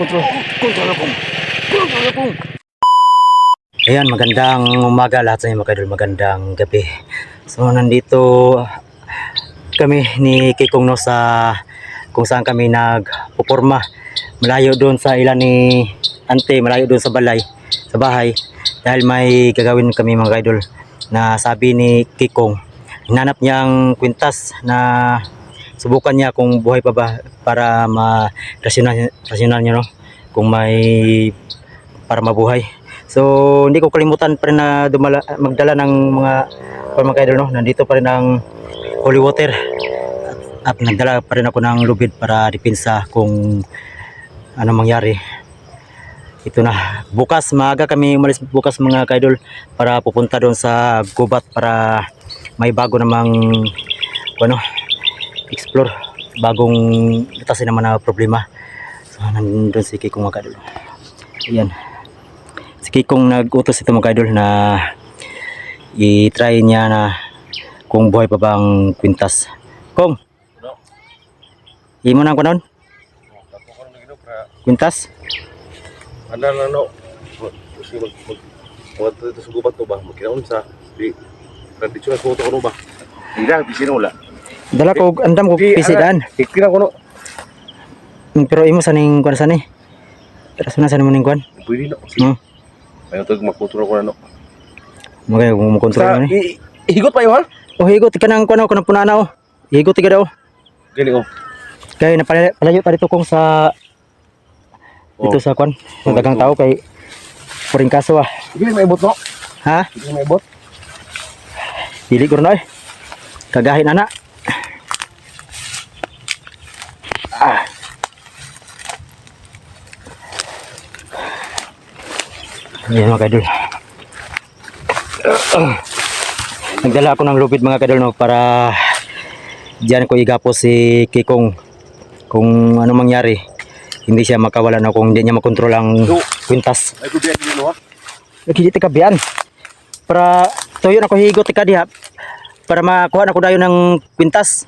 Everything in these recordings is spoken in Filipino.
kontrol. Kontrol akong. Kontrol akong. Ayan, magandang umaga lahat sa inyo mga idol. Magandang gabi. So, nandito kami ni Kikong no sa kung saan kami nagpuporma. Malayo doon sa ilan ni Ante, malayo doon sa balay, sa bahay. Dahil may gagawin kami mga idol na sabi ni Kikong. Hinanap niya ang kwintas na subukan niya kung buhay pa ba para rasyonal niya no kung may para mabuhay. So hindi ko kalimutan pa rin na magdala ng mga idol no. Nandito pa rin ang holy water at nagdala pa rin ako ng lubid para depensa kung ano mangyari. Ito na, bukas maaga kami umalis bukas mga kaidol para pupunta doon sa gubat para may bago namang ano explore, bagong lutasin naman na problema. So nandun si Kikong mga kaidol. Ayan, si Kikong nag-utos ito mga kaidol na i-try niya na kung buhay pa ba ang kwintas. Kong, imo na ko noon kwintas Anda na no. Kasi mag ito sa gubat to ba? Magkinaon sa di traditional photo ko ba? Hindi pisino wala. dala ko andam ko pisidan. Ikira ko no. Pero imo saning kuan sa ni. Pero sa mo ning kuan? Pwede no. Ayo tag magkontrol ko na no. Magay mo kontrol ni. Higot pa yo ha? Oh, higot ka nang kuan ko nang punana oh. Higot ka daw. Gani oh. Kay napalayo ta dito kung sa dito sa kuan. Sa dagang tao kay puring kaso ah. Gani may bot no. Ha? Gani may bot. Dili ko na eh. Kagahin ana. Ah. Ayan mga kadol. Nagdala ako ng lubid mga kadol no, para diyan ko igapos si Kikong kung ano mangyari. Hindi siya makawala na kung hindi niya makontrol ang kwintas. Ay ko diyan no ha. Nakikita ka biyan. Para tuyo na ko higot ka diha para makuha na ko dayon ng kwintas.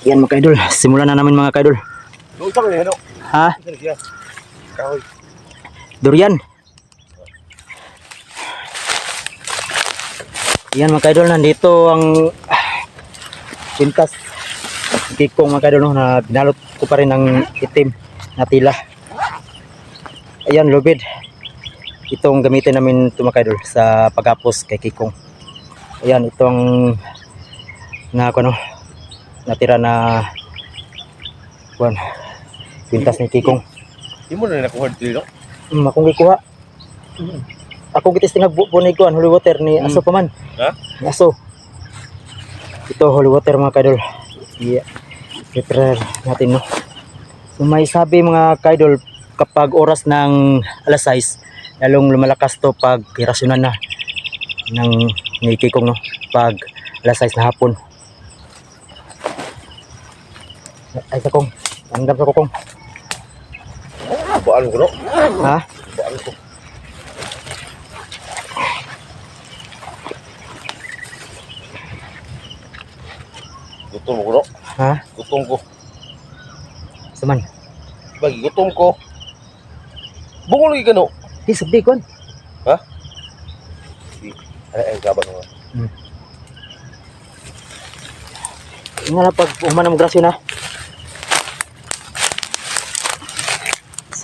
Yan mga kaidol, simulan na namin mga kaidol. No sa ano? Ha? Kahoy. Durian. Yan mga kaidol, nandito ang kwintas. Kikong mga kaidol no, na binalot ko pa rin ng itim na tila. Ayan, lubid. Itong gamitin namin ito mga kaidol sa paghapos kay Kikong. Ayan, itong na ano, natira na kuan kwintas ni Kikong. Di mo na nakuha dito. Akong gikuha. Akong gitisting bunig kuan holy water ni aso pa man. Ha? Ni aso. Ito holy water mga kaidol. Yeah. Prepare natin no. So, may sabi mga kaidol kapag oras ng alas 6 lalong lumalakas to pag irasyonan na ng ni Kikong no. Pag alas 6 na hapon. Ay sa kong. Anggap sa kong. Baan ko no. Ha? Baan ko. Gutom ko no. Ha? Gutom ko. Saman. Bagi gutom ko. Bungol lagi kano. Di sabdi kon. Ha? Ay gaban mo. Nga na pag umanam grasyo na.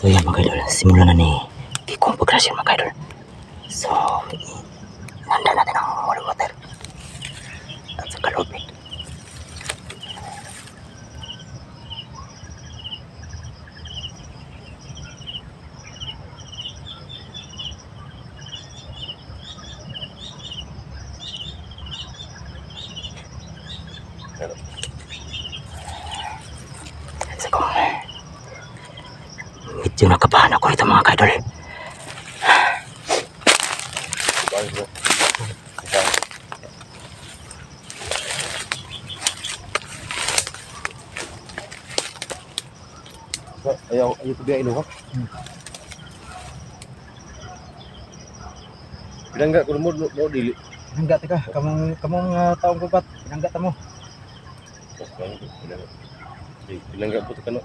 So yan mga kaidol, simulan na ni Kikong paggrasyo mga kaidol. So, handa natin ang holy water. At sa kalubig. Sa kong medyo nakabahan ako rito mga kaidol. Baan ko. Ayaw ko biya ilo ha. Pinangga ko mo dili. Pinangga ka, kamong taong gubat, pinangga mo. Pinangga po ito ka no.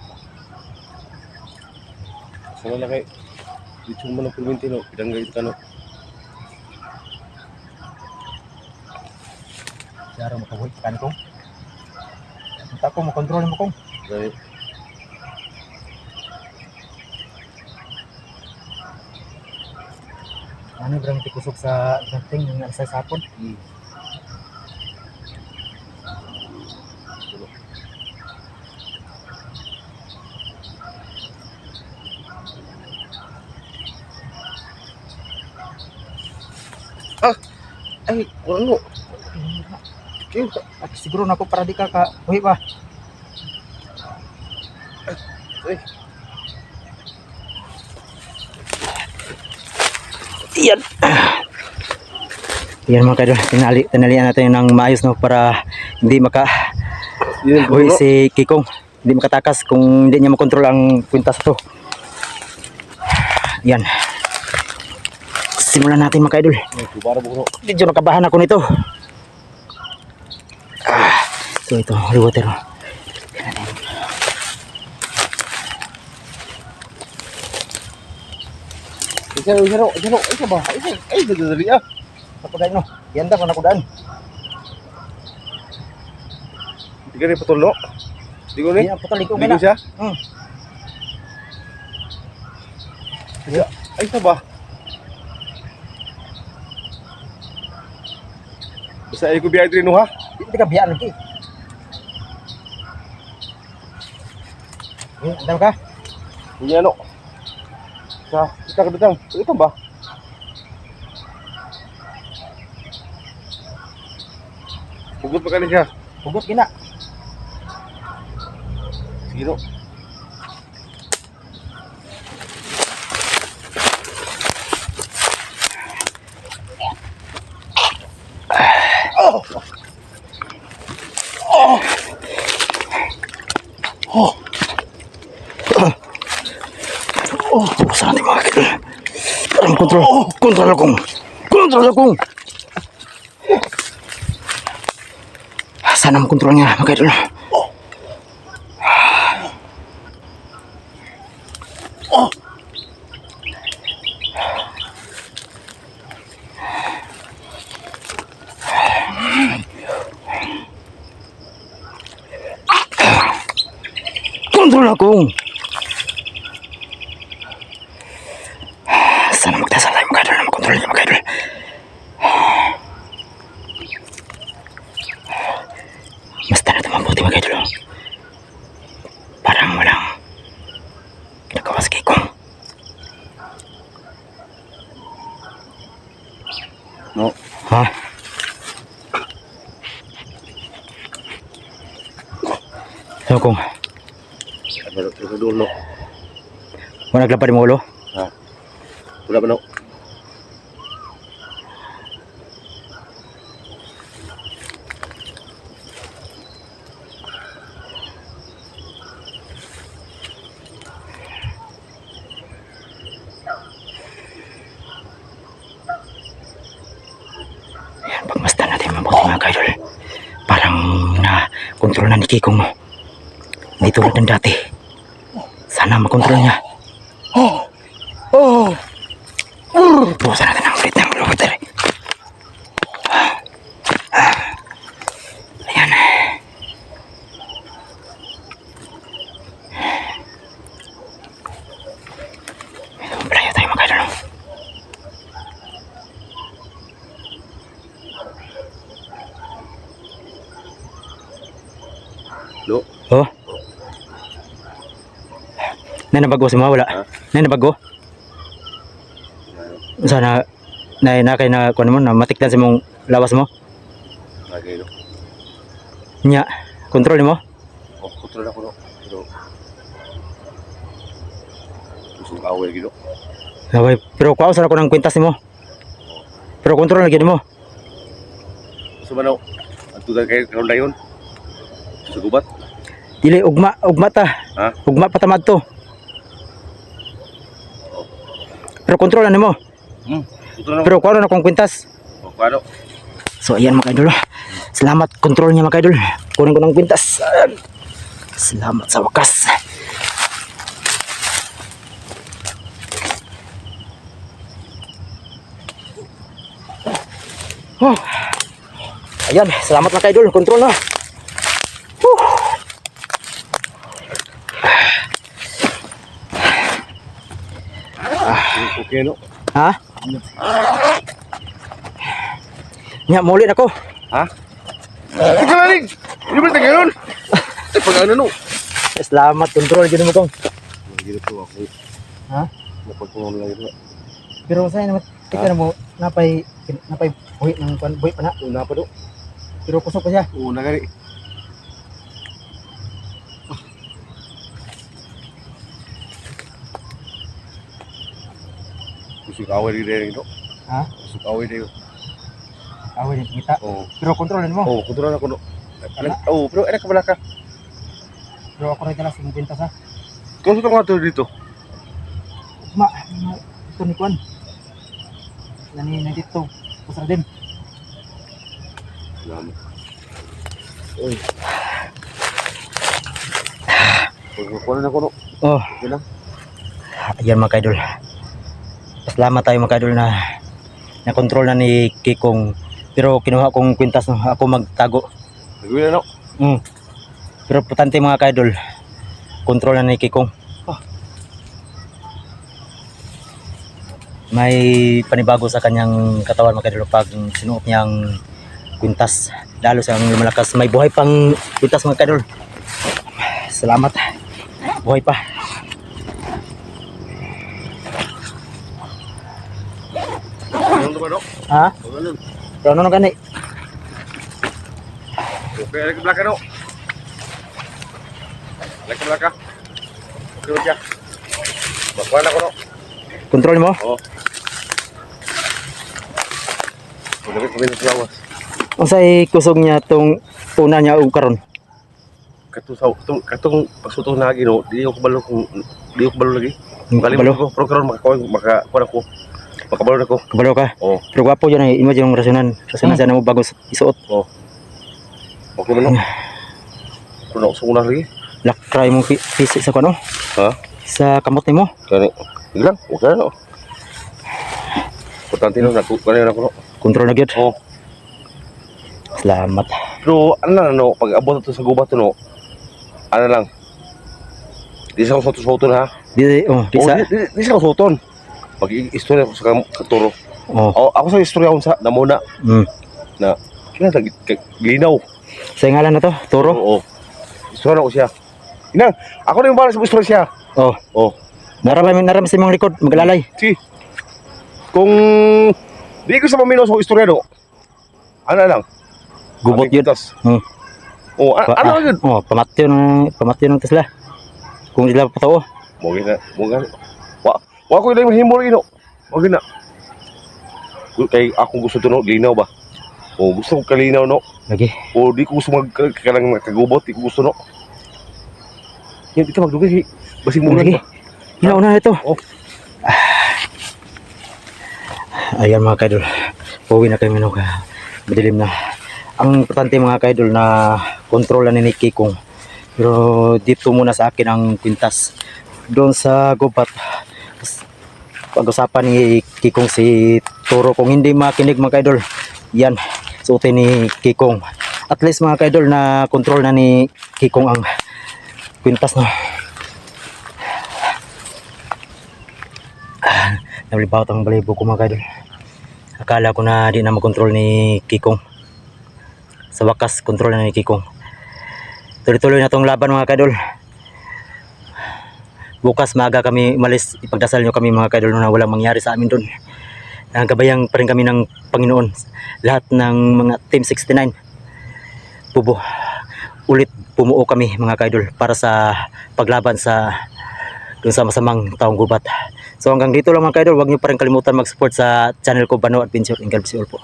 Sana na kay dito mo ng perminti no. Pinangga ito ka no. Siya rin makabuhi kan kong. Kita ko makontrol mo kong. Dahil Ano berang tikusok sa dating ng sa sapon. ay, kurang no. Kaya At siguro na ako para di ka buhi ba. ay, Yan. Yan mga kaidol, tinalian natin ng maayos no para hindi yun buhi bro. si Kikong. Hindi makatakas kung hindi niya makontrol ang kwintas to. Yan. Simulan natin mga kaidol. Ay, kubara bro. Medyo nakabahan ako nito. So ito, rewater. Isa ba? Ay, dadali ah. Nakudaan no. Yan daw nakudaan. Hindi ka rin patulo. Hindi ko rin. Yan putol ikaw Hindi ko na. siya. Hmm. Ay, isa ba? Basta ay ko biya ito rin ha. Hindi ka biyan lagi. Daw ka? Hindi ano. Kita ka datang. Ito ba? Hugot pa ka rin siya. Hugot gina. Sige no. Buksan natin mga kaidol. Parang kontrol. Kontrol akong. Kontrol akong. Sana makontrol niya mga kaidol. Kontrol akong. Sana magdasal tayo mga kaidol na makontrol niya mga kaidol. Basta na ito mabuti mga kaidol. Parang walang ginagawa sa Kikong. No. Ha? Ano kung Ano ito doon no. wala naglapad mo ulo? Ha. Wala ba no? Ayan, pagmasdan natin mabuti mga kaidol. Parang na-control na ni Kikong mo. Hindi tulad ng dati. Sana makontrol niya. Bukasan natin ang ulit ng water. Ayan. Malayo tayo mga kaidol. No. Oh. Nabago si mawala. Ha? Nabago. Sana na kay na kuno mo na matikdan sa mong lawas mo. Lagay no. Nya, kontrol mo. Oh, kontrol ako no. Pero gusto ko away gino. Sabay, pero kuha sa ako ng kwintas mo. Pero kontrol lagi mo. Gusto ba no? Ang tudal kay karon dayon. Sa gubat. Dili ugma ta. Ha? Ugma pa tamad to. Pero kontrol mo. Kontrol no. Pero kuha na akong kwintas. Oh, kuano? So ayan mga idol. Salamat kontrol niya mga idol. Kunin ko ng kwintas. Salamat sa wakas. Ayan, salamat mga ka-idol. Control na. Okay, no? Ha? Nya, maulit ako. Ha? Ikaw na rin! Hindi ba tayo nun? Ay, pag ano, no? Salamat, control. Gino mo kong. Hindi po ako. Ha? Napagpunong lang ito. Pero sa'yo naman, ikaw na mo, napay buhi ng buhi pa na. Una pa, no? Pero kusok pa siya. Una ka rin. Kusok away rin rin, no? Ha? Kusok away rin. Away din kita. Oo. Pero kontrolin mo. Oo, kontrol ako, no? Oo, pero enak ka pala ka. Pero ako rin na 50 sa. Kusok ako nga to dito. Ito ni Kwan. Nani na dito. Kusara din. Salamat. Uy. Pagkukuha na ako, no? Oh. Okay lang. Ayan mga ka-idol. Salamat tayo mga ka-idol na na-control na ni Kikong. Pero kinuha kong kwintas no, ako magtago. Nagawin na, no? Pero putante mga ka-idol, control na ni Kikong. May panibago sa kanyang katawan mga ka-idol pag sinuot niyang kwintas. Lalo sa lumalakas. May buhay pang kwintas mga ka-idol. Salamat. Buhay pa. Ano ba, no? Ha? Ano? Pero ano gani? Okay, lagi ke belakang, no? Lagi ke belakang. Okay, baca. Bakalan ako, no? Control mo? Oo. Magdamit kami ng siyawas. Unsay kusog niya tong una niya ug karon? Katong pagsutong na no, di ako balo lagi. Kabalo? Ko, pero karon makakuha ako. Makabalo ako. Kabalo ka? Oo. Pero gwapo yun ay imagine yung rasonan. Rasonan siya na mo bago isuot. Okay man, no? Kung ako sa una lagi. Lakray mong pisi sa kuno? Ha? Sa kamot nimo? Kani. Sige lang. Okay na, no? Importante no, kanina ako, no? Control na gyud. Oo. Salamat. Pero ano na, no? Pag abot ito sa gubat, no? Ano lang? Di sa akong soton, ha? Di Di sa akong soton. Pag istorya ko sa katuro. Oh. Ako sa istorya ko sa namuna na kina linaw. Sa ngalan na to, Toro. Oo. Istorya ko siya. Inang, ako na yung bala sa istorya siya. Oh. Oh. Naramay sa imong likod, maglalay. Si. Kung di ko sa mamino sa istorya no. Ano lang? Gubot yun. Tas. Oh, Ano yun? Oh, pamatyo ng Tesla. Kung sila patao. Mo gina. Wa ko yung mahimo rin no. Mo gina. Kay ako gusto to no, linaw ba? O gusto ko kalinaw no. Lagi. O di ko gusto magkalang kagubot, di ko gusto no. Hindi ka magdugay. Basig mo Lagi. lang. Hinauna na ito. Oh. Ayan mga kaidol. Uwi na kayo minok. Madilim na. Ang importante mga kaidol na kontrolan ni Kikong. Pero dito muna sa akin ang kwintas. Doon sa gubat. Pag-usapan ni Kikong si Toro. Kung hindi makinig mga kaidol, yan. Suotin ni Kikong. At least mga kaidol na kontrol na ni Kikong ang kwintas no. Nablibawat ang balibo ko mga kaidol. Akala ko na di na makontrol ni Kikong. Sa wakas kontrol na ni Kikong. Tuloy-tuloy na tong laban mga kaidol. Bukas maaga kami malis. Ipagdasal nyo kami mga kaidol na walang mangyari sa amin doon. Gabayang pa rin kami ng Panginoon. Lahat ng mga Team 69 ulit pumuo kami mga kaidol para sa paglaban sa dun sa masamang taong gubat. So hanggang dito lang mga kaidol, huwag nyo pa rin kalimutan mag-support sa channel ko Bano Adventure in Galveston po.